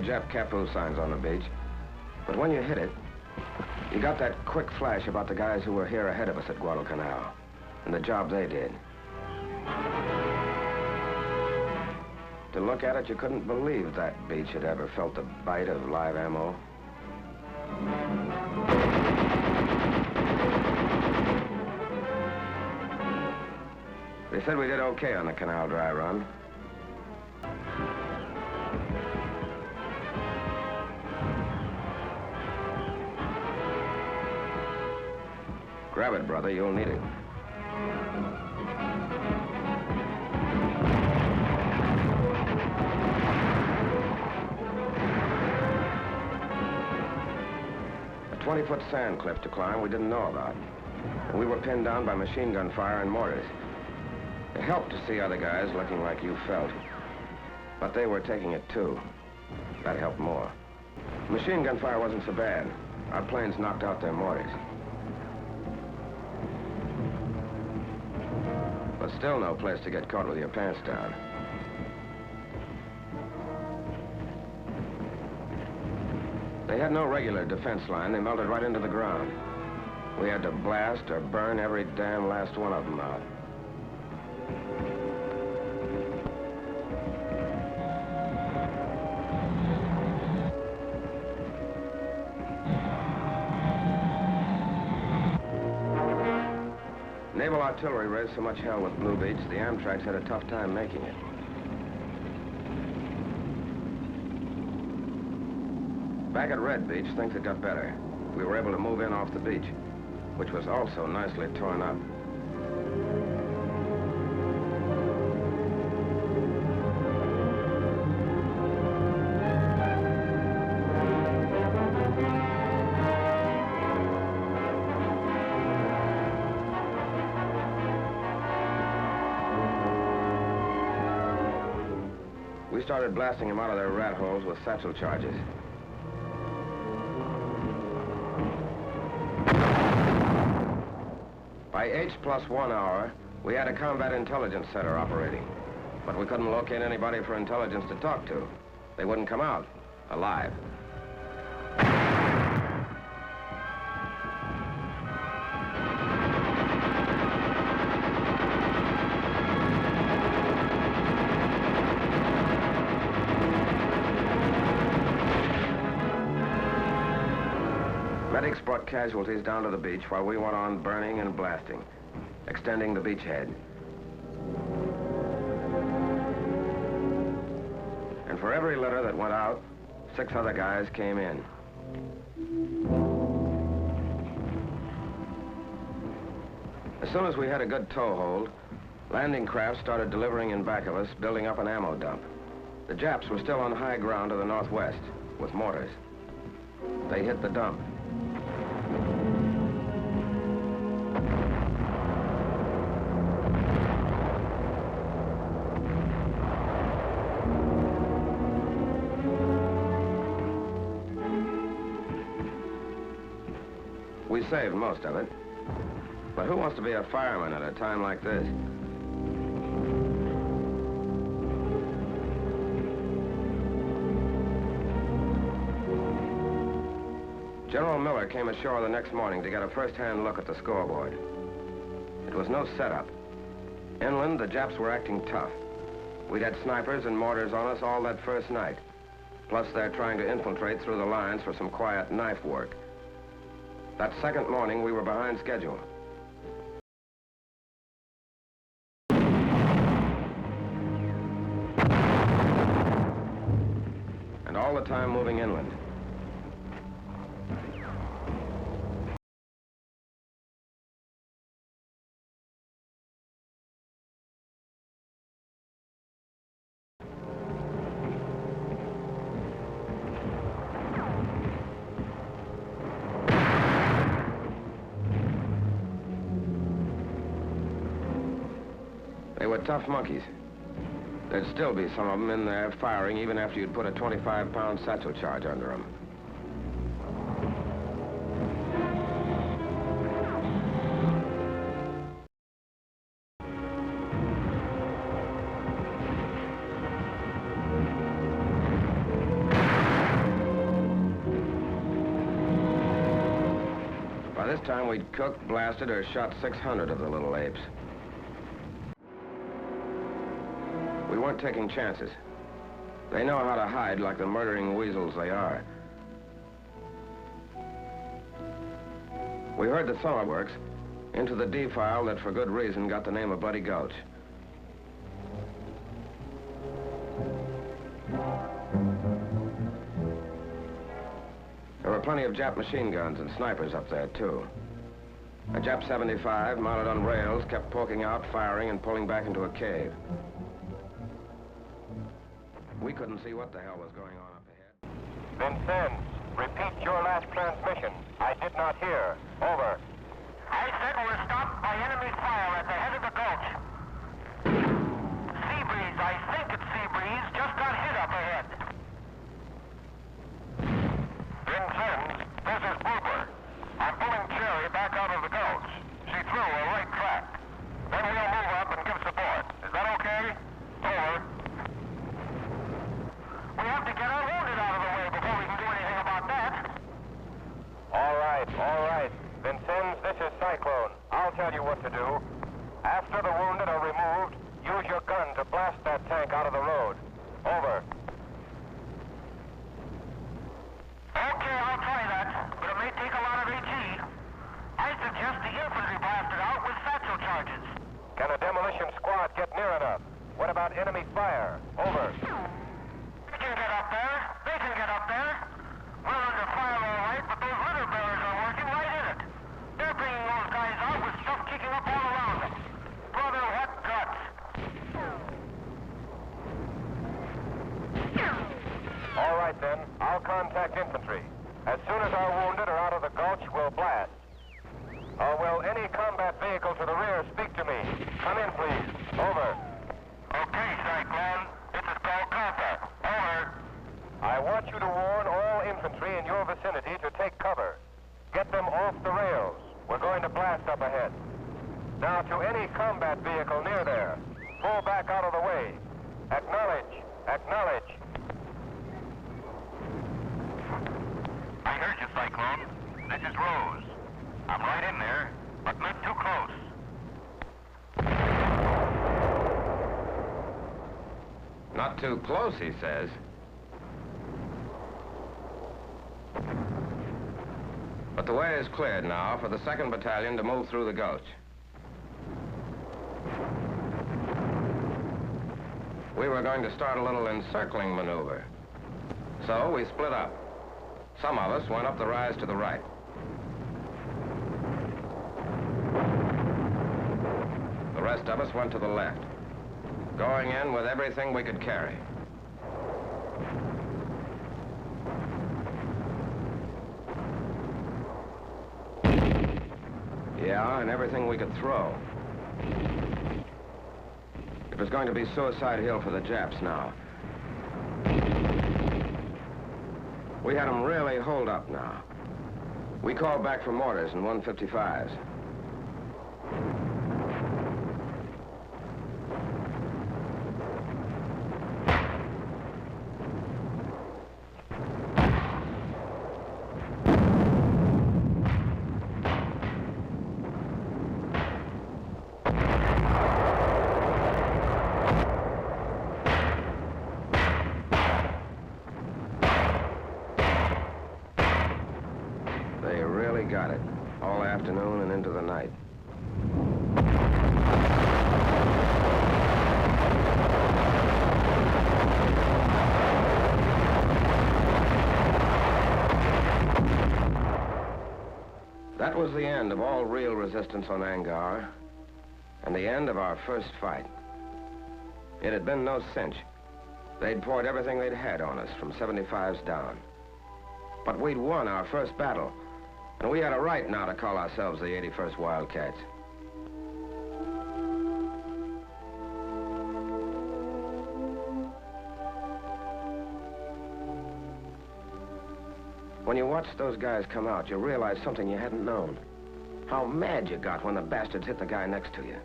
Jap Kapu signs on the beach. But when you hit it, you got that quick flash about the guys who were here ahead of us at Guadalcanal and the job they did. To look at it, you couldn't believe that beach had ever felt the bite of live ammo. They said we did okay on the canal dry run. Grab it, brother. You'll need it. A 20-foot sand cliff to climb we didn't know about. And we were pinned down by machine gun fire and mortars. It helped to see other guys looking like you felt. But they were taking it too. That helped more. Machine gun fire wasn't so bad. Our planes knocked out their mortars. But still no place to get caught with your pants down. They had no regular defense line. They melted right into the ground. We had to blast or burn every damn last one of them out. Naval artillery raised so much hell with Blue Beach, the Amtraks had a tough time making it. Back at Red Beach, things had got better. We were able to move in off the beach, which was also nicely torn up. We started blasting them out of their rat holes with satchel charges. By H+1 hour, we had a combat intelligence center operating, but we couldn't locate anybody for intelligence to talk to. They wouldn't come out alive. Medics brought casualties down to the beach while we went on burning and blasting, extending the beachhead. And for every litter that went out, 6 other guys came in. As soon as we had a good toehold, landing craft started delivering in back of us, building up an ammo dump. The Japs were still on high ground to the northwest with mortars. They hit the dump. We saved most of it. But who wants to be a fireman at a time like this? General Miller came ashore the next morning to get a first-hand look at the scoreboard. It was no setup. Inland, the Japs were acting tough. We'd had snipers and mortars on us all that first night. Plus, they're trying to infiltrate through the lines for some quiet knife work. That second morning, we were behind schedule. And all the time moving inland. They were tough monkeys. There'd still be some of them in there firing even after you'd put a 25-pound satchel charge under them. this time, we'd cooked, blasted, or shot 600 of the little apes. We weren't taking chances. They know how to hide like the murdering weasels they are. We heard the thunderworks into the defile that, for good reason, got the name of Bloody Gulch. There were plenty of Jap machine guns and snipers up there, too. A Jap 75, mounted on rails, kept poking out, firing, and pulling back into a cave. We couldn't see what the hell was going on up ahead. Vincennes, repeat your last transmission. I did not hear. Over. I said we're stopped by enemy fire at the head of the gulch. Sea breeze, I think it's sea breeze, just got hit up ahead. Vincennes, this is Boober. I'm pulling Cherry back out of the gulch. She threw a right track. Then we'll move up and give support. Is that okay? Over. We have to get our wounded out of the way before we can do anything about that. All right, all right. Vincennes, this is Cyclone. I'll tell you what to do. After the wounded are removed, use your gun to blast that tank out of the road. Over. Okay, I'll try that, but it may take a lot of AT. I suggest the infantry blast it out with satchel charges. Can a demolition squad get near enough? What about enemy fire? Over. They can get up there. They can get up there. We're under fire all right, but those litter bearers are working right in it. They're bringing those guys out with stuff kicking up all around them. Brother, what guts. All right, then. I'll contact infantry. As soon as our wounded are out of the gulch, we'll blast. Will any combat vehicle to the rear speak to me? Come in, please. Over. Okay, Cyclone. This is called contact. Over. I want you to warn all infantry in your vicinity to take cover. Get them off the rails. We're going to blast up ahead. Now, to any combat vehicle near there, pull back out of the way. Acknowledge. Acknowledge. I heard you, Cyclone. This is Rose. I'm right in there, but not too close. Not too close, he says. But the way is cleared now for the 2nd Battalion to move through the gulch. We were going to start a little encircling maneuver. So we split up. Some of us went up the rise to the right. The rest of us went to the left, going in with everything we could carry. Yeah, and everything we could throw. It was going to be Suicide Hill for the Japs now. We had them really holed up now. We called back for mortars and 155s. They really got it, all afternoon and into the night. That was the end of all real resistance on Angaur, and the end of our first fight. It had been no cinch. They'd poured everything they'd had on us, from 75s down. But we'd won our first battle, and we had a right now to call ourselves the 81st Wildcats. When you watched those guys come out, you realized something you hadn't known. How mad you got when the bastards hit the guy next to you.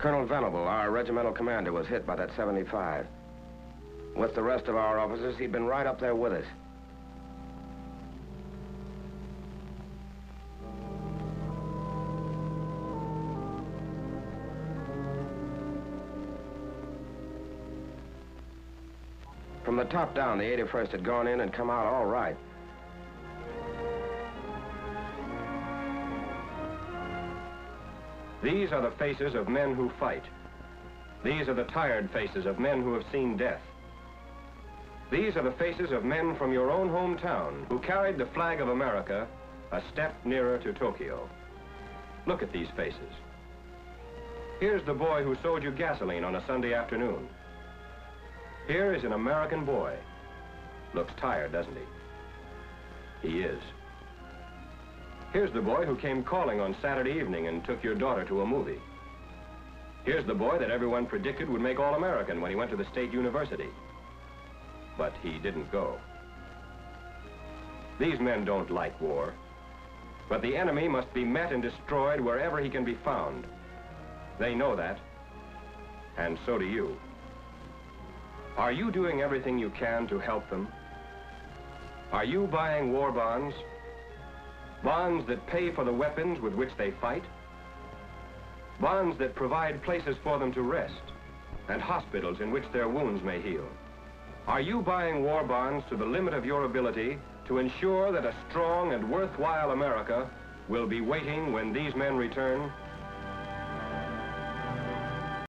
Colonel Venable, our regimental commander, was hit by that 75. With the rest of our officers, he'd been right up there with us. From the top down, the 81st had gone in and come out all right. These are the faces of men who fight. These are the tired faces of men who have seen death. These are the faces of men from your own hometown who carried the flag of America a step nearer to Tokyo. Look at these faces. Here's the boy who sold you gasoline on a Sunday afternoon. Here is an American boy. Looks tired, doesn't he? He is. Here's the boy who came calling on Saturday evening and took your daughter to a movie. Here's the boy that everyone predicted would make All-American when he went to the State University. But he didn't go. These men don't like war. But the enemy must be met and destroyed wherever he can be found. They know that. And so do you. Are you doing everything you can to help them? Are you buying war bonds? Bonds that pay for the weapons with which they fight? Bonds that provide places for them to rest and hospitals in which their wounds may heal? Are you buying war bonds to the limit of your ability to ensure that a strong and worthwhile America will be waiting when these men return?